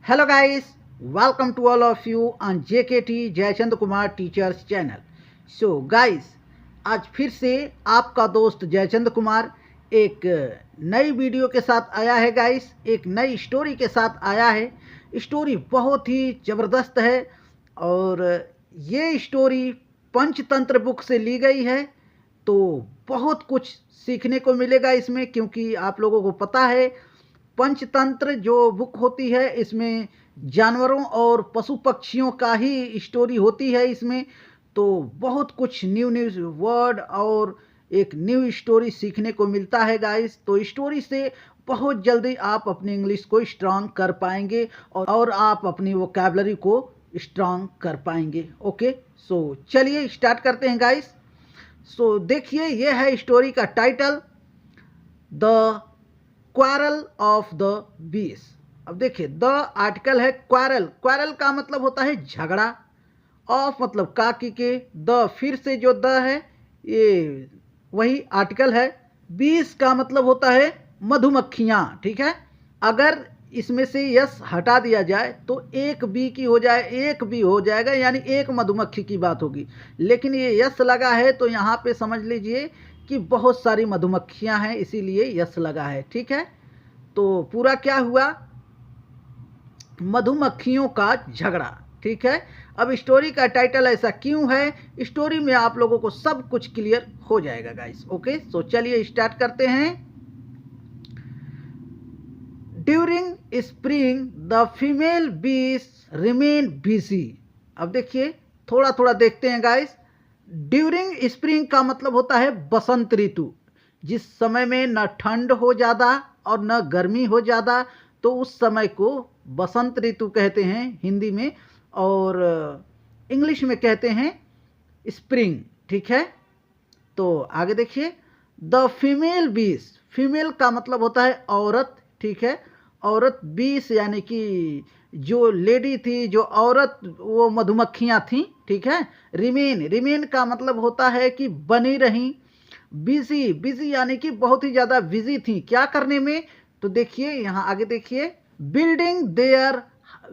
Hello guys, welcome to all of you on JKT Jaichand Kumar teachers channel. So guys, आज फिर से आपका दोस्त जयचंद कुमार एक नई वीडियो के साथ आया है गाइस, एक नई स्टोरी के साथ आया है। स्टोरी बहुत ही ज़बरदस्त है और ये स्टोरी पंचतंत्र बुक से ली गई है, तो बहुत कुछ सीखने को मिलेगा इसमें, क्योंकि आप लोगों को पता है पंचतंत्र जो बुक होती है इसमें जानवरों और पशु पक्षियों का ही स्टोरी होती है इसमें। तो बहुत कुछ न्यू वर्ड और एक न्यू स्टोरी सीखने को मिलता है गाइस। तो स्टोरी से बहुत जल्दी आप अपनी इंग्लिश को स्ट्रांग कर पाएंगे और आप अपनी वोकैबुलरी को स्ट्रांग कर पाएंगे। ओके, सो चलिए स्टार्ट करते हैं गाइस। सो देखिए, ये है स्टोरी का title, the quarrel of the बीस। अब देखिए, द आर्टिकल है क्वारल। क्वारल का मतलब होता है झगड़ा, ऑफ मतलब काकी के, द फिर से जो द है ये वही आर्टिकल है, बीस का मतलब होता है मधुमक्खियाँ। ठीक है, अगर इसमें से यस हटा दिया जाए तो एक बी की हो जाए, एक बी हो जाएगा, यानी एक मधुमक्खी की बात होगी। लेकिन ये यस लगा है तो यहाँ पे समझ लीजिए कि बहुत सारी मधुमक्खियां हैं, इसीलिए यस लगा है। ठीक है, तो पूरा क्या हुआ, मधुमक्खियों का झगड़ा। ठीक है, अब स्टोरी का टाइटल ऐसा क्यों है, स्टोरी में आप लोगों को सब कुछ क्लियर हो जाएगा गाइस। ओके, सो चलिए स्टार्ट करते हैं। ड्यूरिंग स्प्रिंग द फीमेल बीस रिमेन बिजी। अब देखिए, थोड़ा थोड़ा देखते हैं गाइस। ड्यूरिंग स्प्रिंग का मतलब होता है बसंत ऋतु, जिस समय में न ठंड हो ज़्यादा और न गर्मी हो ज़्यादा, तो उस समय को बसंत ऋतु कहते हैं हिंदी में, और इंग्लिश में कहते हैं स्प्रिंग। ठीक है, तो आगे देखिए, द फीमेल बीस, फीमेल का मतलब होता है औरत। ठीक है, औरत, बीस यानी कि जो लेडी थी, जो औरत, वो मधुमक्खियाँ थीं। ठीक है, रिमेन, रिमेन का मतलब होता है कि बनी रहीं। बिजी, बिजी यानी कि बहुत ही ज़्यादा बिजी थी, क्या करने में, तो देखिए यहाँ आगे देखिए, building there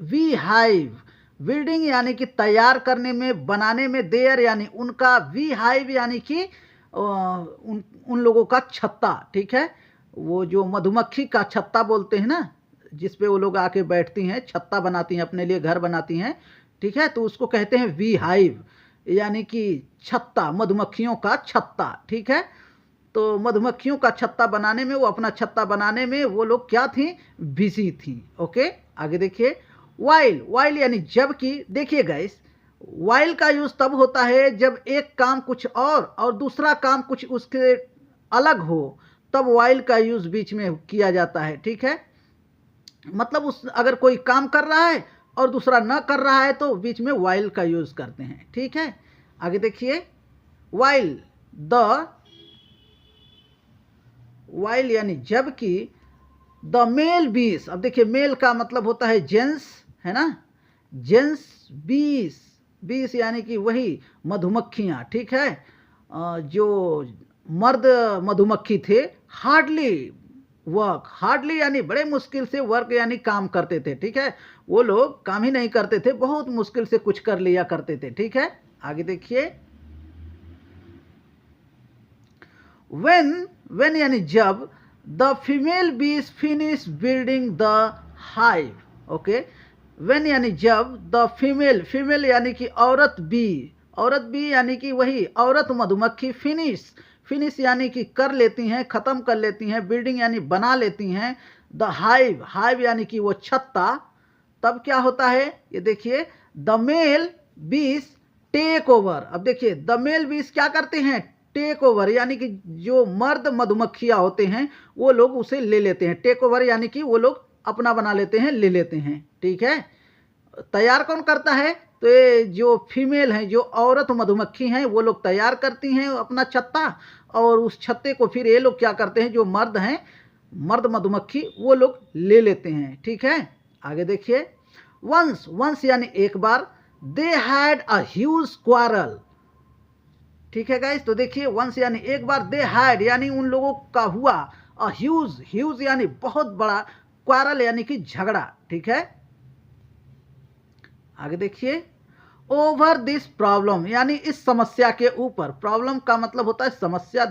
we hive, building यानी कि तैयार करने में, बनाने में, देयर यानी उनका, वी हाइव यानी कि उन लोगों का छत्ता। ठीक है, वो जो मधुमक्खी का छत्ता बोलते हैं ना, जिस पे वो लोग आके बैठती हैं, छत्ता बनाती हैं, अपने लिए घर बनाती हैं। ठीक है, तो उसको कहते हैं वी हाइव, यानी कि छत्ता, मधुमक्खियों का छत्ता। ठीक है, तो मधुमक्खियों का छत्ता बनाने में, वो अपना छत्ता बनाने में वो लोग क्या थी, बिजी थी। ओके, आगे देखिए, वाइल, वाइल यानी जबकि। देखिए गाइस, वाइल का यूज तब होता है जब एक काम कुछ और दूसरा काम कुछ उसके अलग हो, तब वाइल का यूज बीच में किया जाता है। ठीक है, मतलब उस अगर कोई काम कर रहा है और दूसरा न कर रहा है तो बीच में वाइल का यूज करते हैं। ठीक है, आगे देखिए, वाइल, द वाइल यानी जबकि, द मेल बीस। अब देखिए, मेल का मतलब होता है जेंट्स, है ना, जेंट्स बीस, बीस यानी कि वही मधुमक्खियाँ। ठीक है, जो मर्द मधुमक्खी थे, हार्डली वर्क, हार्डली यानी बड़े मुश्किल से, वर्क यानी काम करते थे। ठीक है, वो लोग काम ही नहीं करते थे, बहुत मुश्किल से कुछ कर लिया करते थे। ठीक है, आगे देखिए, when यानी जब, द फीमेल बीस finish building the hive. Okay, when यानी जब, द फीमेल, फीमेल यानी कि औरत बी, औरत बी यानी कि वही औरत मधुमक्खी, फिनिश, फिनिश यानी कि कर लेती हैं, ख़त्म कर लेती हैं, बिल्डिंग यानी बना लेती हैं, द हाइव, हाइव यानी कि वो छत्ता, तब क्या होता है, ये देखिए, द मेल बीस टेक ओवर। अब देखिए, द मेल बीस क्या करते हैं, टेक ओवर, यानी कि जो मर्द मधुमक्खियाँ होते हैं वो लोग उसे ले लेते हैं। टेक ओवर यानी कि वो लोग अपना बना लेते हैं, ले लेते हैं। ठीक है, तैयार कौन करता है, तो ये जो फीमेल हैं, जो औरत मधुमक्खी हैं, वो लोग तैयार करती हैं अपना छत्ता, और उस छत्ते को फिर ये लोग क्या करते हैं, जो मर्द हैं, मर्द मधुमक्खी, वो लोग ले लेते हैं। ठीक है, आगे देखिए, वंस, वंस यानी एक बार, they had a huge quarrel. ठीक है गाइस, तो देखिए, वंस यानी एक बार, दे हैड यानी उन लोगों का हुआ, अ ह्यूज, ह्यूज यानी बहुत बड़ा, क्वारल यानी कि झगड़ा। ठीक है, आगे देखिए, ओवर दिस प्रॉब्लम यानी इस समस्या के ऊपर, प्रॉब्लम का मतलब होता है समस्या,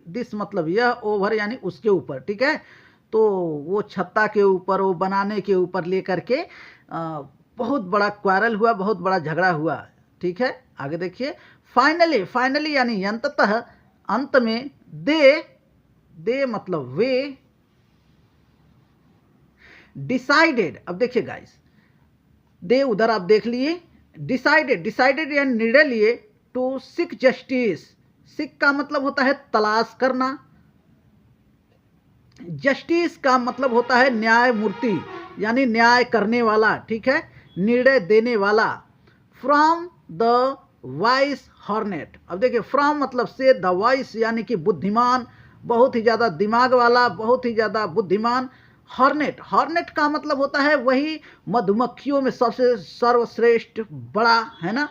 दिस मतलब यह, ओवर यानी उसके ऊपर, ठीक है। तो वो छत्ता के ऊपर, वो बनाने के ऊपर लेकर के बहुत बड़ा क्वारल हुआ, बहुत बड़ा झगड़ा हुआ, ठीक है। आगे देखिए, फाइनली, फाइनली यानी अंततः, अंत में, दे मतलब वे, डिसाइडेड, अब देखिए गाइस, दे उधर आप देख लिए, डिसाइडेड, डिसाइडेड यानी निर्णय लिए, टू सीक जस्टिस, सीक का मतलब होता है तलाश करना, जस्टिस का मतलब होता है न्यायमूर्ति यानी न्याय करने वाला, ठीक है, निर्णय देने वाला, फ्रॉम द वाइस हॉर्नेट। अब देखिए, फ्रॉम मतलब से, द वाइस यानी कि बुद्धिमान, बहुत ही ज़्यादा दिमाग वाला, बहुत ही ज़्यादा बुद्धिमान, हॉर्नेट, हॉर्नेट का मतलब होता है वही मधुमक्खियों में सबसे सर्वश्रेष्ठ बड़ा, है ना।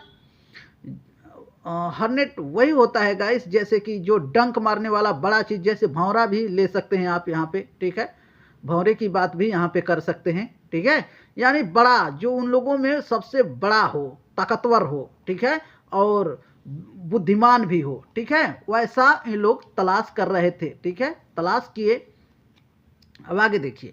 हॉर्नेट वही होता है गाइस, जैसे कि जो डंक मारने वाला बड़ा चीज़, जैसे भंवरा भी ले सकते हैं आप यहाँ पे, ठीक है, भंवरे की बात भी यहाँ पे कर सकते हैं, ठीक है, यानी बड़ा, जो उन लोगों में सबसे बड़ा हो, ताकतवर हो, ठीक है, और बुद्धिमान भी हो, ठीक है, वैसा इन लोग तलाश कर रहे थे, ठीक है, तलाश किए। अब आगे देखिए,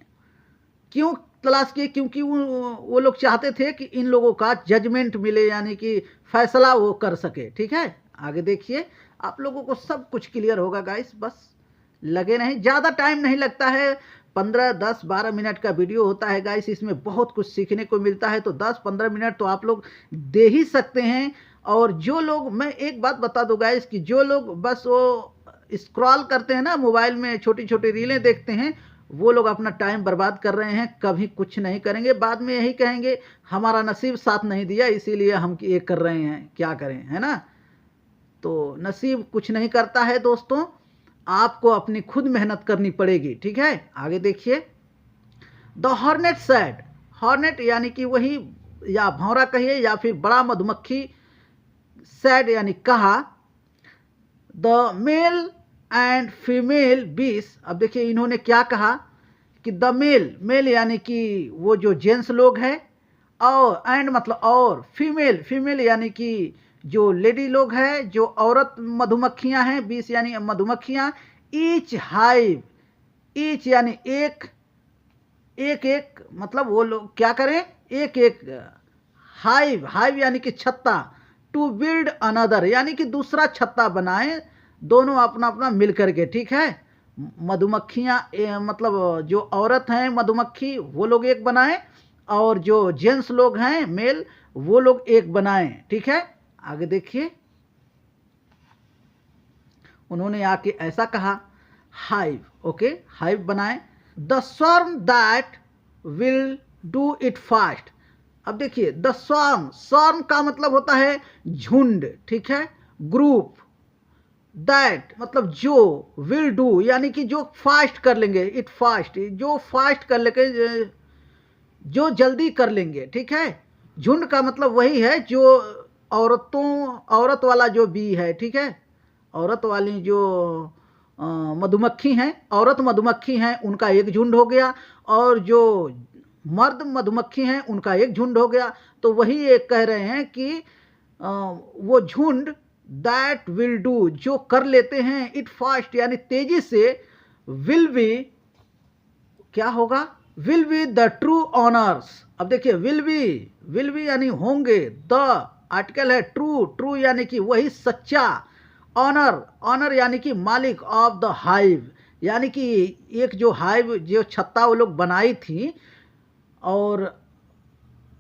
क्यों तलाश किए, क्योंकि वो लोग चाहते थे कि इन लोगों का जजमेंट मिले, यानी कि फैसला वो कर सके, ठीक है। आगे देखिए, आप लोगों को सब कुछ क्लियर होगा गाइस, बस लगे नहीं, ज़्यादा टाइम नहीं लगता है, 15, 10, 12 मिनट का वीडियो होता है गाइस, इसमें बहुत कुछ सीखने को मिलता है, तो 10-15 मिनट तो आप लोग दे ही सकते हैं। और जो लोग, मैं एक बात बता दूँ गाइस, कि जो लोग बस वो स्क्रॉल करते हैं ना मोबाइल में, छोटी छोटी रीलें देखते हैं, वो लोग अपना टाइम बर्बाद कर रहे हैं, कभी कुछ नहीं करेंगे, बाद में यही कहेंगे हमारा नसीब साथ नहीं दिया, इसीलिए हम ये कर रहे हैं, क्या करें, है ना। तो नसीब कुछ नहीं करता है दोस्तों, आपको अपनी खुद मेहनत करनी पड़ेगी, ठीक है। आगे देखिए, द हॉर्नेट सेड, हॉर्नेट यानी कि वही, या भौरा कहिए या फिर बड़ा मधुमक्खी, सेड यानी कहा, द मेल एंड फीमेल बीस। अब देखिए इन्होंने क्या कहा कि द मेल, मेल यानी कि वो जो जेंट्स लोग हैं, और एंड मतलब और, फीमेल, फीमेल यानी कि जो लेडी लोग हैं, जो औरत मधुमक्खियां हैं, 20 यानी मधुमक्खियां, ईच हाइव, ईच यानी एक, एक एक मतलब वो लोग क्या करें, एक एक, हाइव, हाइव यानी कि छत्ता, टू बिल्ड अनदर यानी कि दूसरा छत्ता बनाएं, दोनों अपना अपना मिल करके, ठीक है। मधुमक्खियां मतलब जो औरत हैं मधुमक्खी, वो लोग एक बनाएं, और जो जेंट्स लोग हैं मेल, वो लोग एक बनाएं, ठीक है। आगे देखिए, उन्होंने आके ऐसा कहा, हाइव, ओके, हाइव बनाएं, the swarm that will do it fast. अब देखिए, द स्वार्म, स्वार्म का मतलब होता है झुंड, ठीक है, ग्रुप, दैट मतलब जो, विल डू यानी कि जो फास्ट कर लेंगे, इट फास्ट, जो फास्ट कर लेंगे, जो जल्दी कर लेंगे, ठीक है। झुंड का मतलब वही है जो औरत वाला जो बी है, ठीक है, औरत वाली जो मधुमक्खी हैं, औरत मधुमक्खी हैं, उनका एक झुंड हो गया, और जो मर्द मधुमक्खी हैं उनका एक झुंड हो गया। तो वही एक कह रहे हैं कि वो झुंड, दैट विल डू जो कर लेते हैं, इट फास्ट यानी तेजी से, विल बी क्या होगा, will be the true honours. अब देखिए, विल बी यानी होंगे, द आर्टिकल है, ट्रू, ट्रू यानी कि वही सच्चा, ऑनर, ऑनर यानी कि मालिक ऑफ द हाइव, यानी कि एक जो हाइव, जो छत्ता वो लोग बनाई थी, और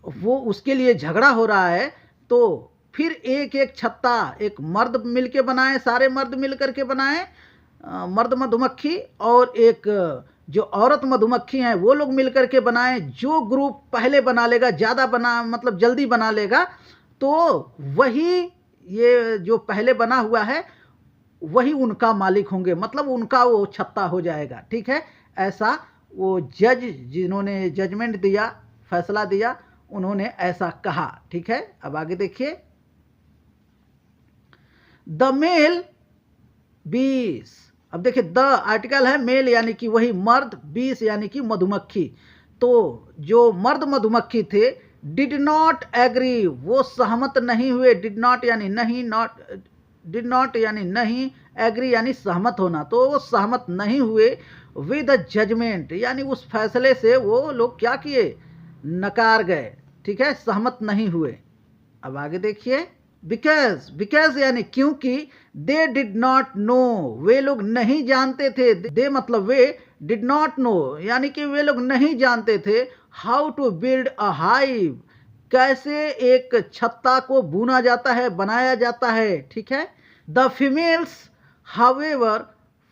वो उसके लिए झगड़ा हो रहा है, तो फिर एक एक छत्ता एक मर्द मिल के बनाए, सारे मर्द मिल करके बनाए, मर्द मधुमक्खी, और एक जो औरत मधुमक्खी हैं वो लोग मिल करके बनाए। जो ग्रुप पहले बना लेगा, ज़्यादा बना मतलब जल्दी बना लेगा, तो वही, ये जो पहले बना हुआ है वही उनका मालिक होंगे, मतलब उनका वो छत्ता हो जाएगा, ठीक है। ऐसा वो जज, जिन्होंने जजमेंट दिया, फैसला दिया, उन्होंने ऐसा कहा, ठीक है। अब आगे देखिए, द मेल बीस। अब देखिए, द आर्टिकल है, मेल यानी कि वही मर्द, बीस यानी कि मधुमक्खी। तो जो मर्द मधुमक्खी थे, डिड नॉट एग्री, वो सहमत नहीं हुए। डिड नॉट यानी नहीं, नॉट डिड नॉट यानी नहीं, एग्री यानी सहमत होना, तो वो सहमत नहीं हुए विद जजमेंट, यानी उस फैसले से वो लोग क्या किए, नकार गए, ठीक है, सहमत नहीं हुए। अब आगे देखिए, बिकॉज, बिकॉज यानी क्योंकि, दे डिड नॉट नो, वे लोग नहीं जानते थे, दे मतलब वे, डिड नॉट नो यानी कि वे लोग नहीं जानते थे, how to build a hive, कैसे एक छत्ता को बुना जाता है, बनाया जाता है, ठीक है। The females however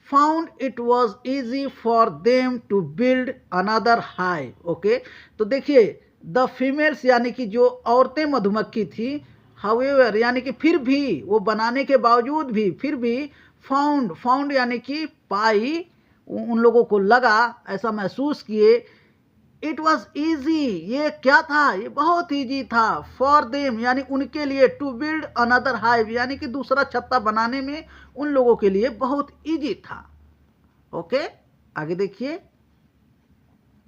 found it was easy for them to build another hive. Okay, तो देखिए द फीमेल्स यानी कि जो औरतें मधुमक्खी थी, हाउएवर यानी कि फिर भी, वो बनाने के बावजूद भी, फिर भी, फाउंड, फाउंड यानी कि पाई, उन लोगों को लगा, ऐसा महसूस किए, इट वॉज ईजी, ये क्या था, ये बहुत ईजी था, फॉर देम यानी उनके लिए, टू बिल्ड अनदर हाइव यानी कि दूसरा छत्ता बनाने में उन लोगों के लिए बहुत ईजी था। ओके, आगे देखिए,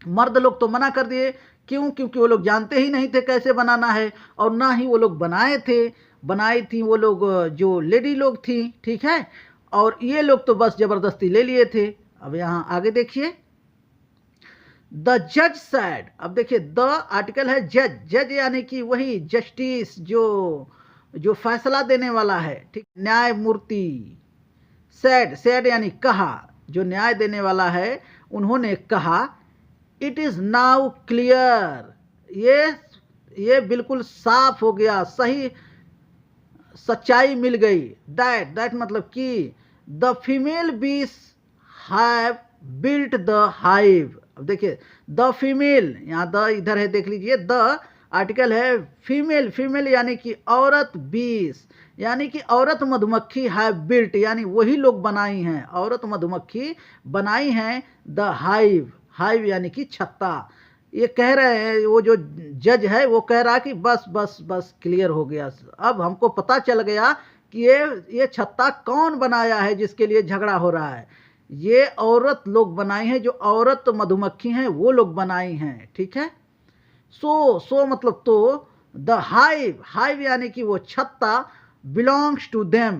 मर्द लोग तो मना कर दिए, क्यों, क्योंकि वो लोग जानते ही नहीं थे कैसे बनाना है, और ना ही वो लोग बनाए थे, बनाई थी वो लोग जो लेडी लोग थी, ठीक है, और ये लोग तो बस जबरदस्ती ले लिए थे। अब यहाँ आगे देखिए, द जज सैड, अब देखिए द आर्टिकल है जज, जज यानी कि वही जस्टिस, जो फैसला देने वाला है, ठीक, न्यायमूर्ति। सैड, सैड यानी कहा, जो न्याय देने वाला है, उन्होंने कहा, इट इज नाउ क्लियर, ये बिल्कुल साफ हो गया, सही सच्चाई मिल गई। दैट, दैट मतलब कि द फीमेल बीस हैव बिल्ट द हाइव। अब देखिए द फीमेल, यहाँ द इधर है, देख लीजिए, द आर्टिकल है फीमेल, फीमेल यानी कि औरत, बीस यानी कि औरत मधुमक्खी, है बिल्ट यानी वही लोग बनाई हैं, औरत मधुमक्खी बनाई हैं, द हाइव, हाइव यानी कि छत्ता। ये कह रहे हैं, वो जो जज है वो कह रहा कि बस बस बस क्लियर हो गया, अब हमको पता चल गया कि ये छत्ता कौन बनाया है जिसके लिए झगड़ा हो रहा है, ये औरत लोग बनाई हैं, जो औरत मधुमक्खी हैं वो लोग बनाई हैं, ठीक है। सो मतलब तो, द हाइव, हाइव यानी कि वो छत्ता, बिलोंग्स टू देम,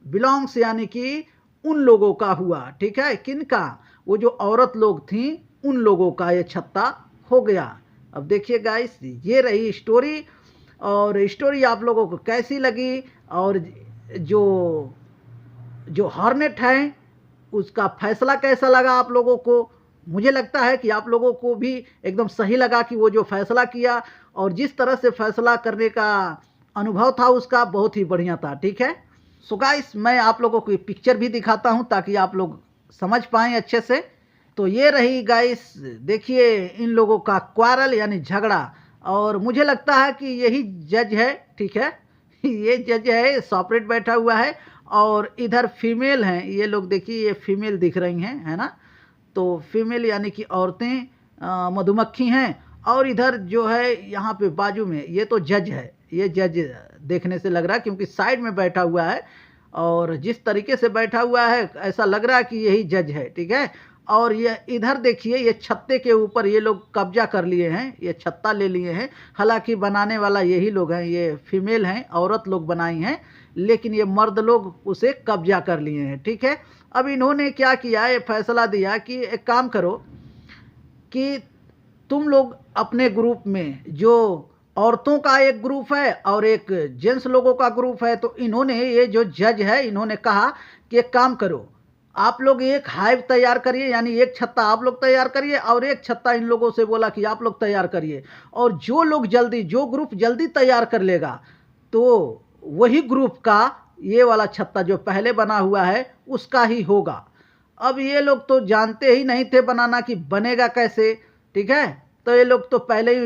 बिलोंग्स यानी कि उन लोगों का हुआ, ठीक है, किनका, वो जो औरत लोग थी उन लोगों का ये छत्ता हो गया। अब देखिए गाइस, ये रही स्टोरी, और स्टोरी आप लोगों को कैसी लगी, और जो हॉर्नेट है उसका फैसला कैसा लगा आप लोगों को। मुझे लगता है कि आप लोगों को भी एकदम सही लगा कि वो जो फैसला किया, और जिस तरह से फैसला करने का अनुभव था उसका, बहुत ही बढ़िया था, ठीक है। सो गाइस, मैं आप लोगों को पिक्चर भी दिखाता हूं ताकि आप लोग समझ पाएं अच्छे से। तो ये रही गाइस, देखिए इन लोगों का क्वारल यानी झगड़ा, और मुझे लगता है कि यही जज है, ठीक है, ये जज है, सेपरेट बैठा हुआ है, और इधर फीमेल हैं ये लोग, देखिए ये फीमेल दिख रही हैं, है ना, तो फीमेल यानी कि औरतें मधुमक्खी हैं, और इधर जो है यहाँ पे बाजू में ये तो जज है, ये जज देखने से लग रहा है क्योंकि साइड में बैठा हुआ है, और जिस तरीके से बैठा हुआ है ऐसा लग रहा है कि यही जज है, ठीक है। और ये इधर देखिए, ये छत्ते के ऊपर ये लोग कब्जा कर लिए हैं, ये छत्ता ले लिए हैं, हालांकि बनाने वाला यही लोग हैं, ये फीमेल हैं, औरत लोग बनाई हैं, लेकिन ये मर्द लोग उसे कब्जा कर लिए हैं, ठीक है। अब इन्होंने क्या किया, ये फैसला दिया कि एक काम करो कि तुम लोग अपने ग्रुप में, जो औरतों का एक ग्रुप है और एक जेंट्स लोगों का ग्रुप है, तो इन्होंने, ये जो जज है, इन्होंने कहा कि एक काम करो, आप लोग एक हाइव तैयार करिए, यानी एक छत्ता आप लोग तैयार करिए, और एक छत्ता इन लोगों से बोला कि आप लोग तैयार करिए, और जो लोग जल्दी, जो ग्रुप जल्दी तैयार कर लेगा, तो वही ग्रुप का ये वाला छत्ता जो पहले बना हुआ है उसका ही होगा। अब ये लोग तो जानते ही नहीं थे बनाना कि बनेगा कैसे, ठीक है, तो ये लोग तो पहले ही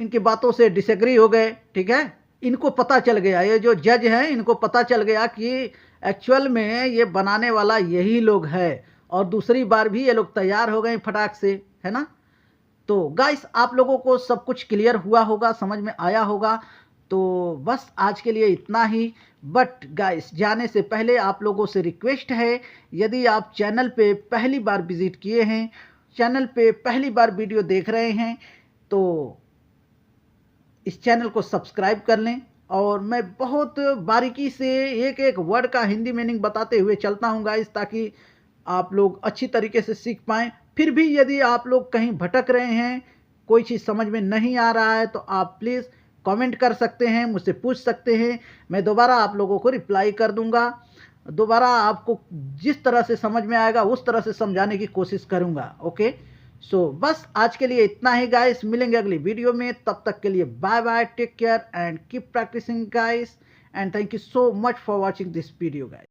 इनकी बातों से डिसएग्री हो गए, ठीक है। इनको पता चल गया, ये जो जज हैं इनको पता चल गया कि एक्चुअल में ये बनाने वाला यही लोग है, और दूसरी बार भी ये लोग तैयार हो गए फटाक से, है ना। तो गाइस, आप लोगों को सब कुछ क्लियर हुआ होगा, समझ में आया होगा। तो बस आज के लिए इतना ही। बट गाइस, जाने से पहले आप लोगों से रिक्वेस्ट है, यदि आप चैनल पे पहली बार विजिट किए हैं, चैनल पे पहली बार वीडियो देख रहे हैं, तो इस चैनल को सब्सक्राइब कर लें। और मैं बहुत बारीकी से एक एक वर्ड का हिंदी मीनिंग बताते हुए चलता हूँ गाइस, ताकि आप लोग अच्छी तरीके से सीख पाएँ। फिर भी यदि आप लोग कहीं भटक रहे हैं, कोई चीज़ समझ में नहीं आ रहा है, तो आप प्लीज़ कमेंट कर सकते हैं, मुझसे पूछ सकते हैं। मैं दोबारा आप लोगों को रिप्लाई कर दूंगा। दोबारा आपको जिस तरह से समझ में आएगा उस तरह से समझाने की कोशिश करूंगा। ओके, सो बस आज के लिए इतना ही गाइस, मिलेंगे अगली वीडियो में। तब तक के लिए bye bye, take care and keep practising guys, and thank you so much for watching this video guys.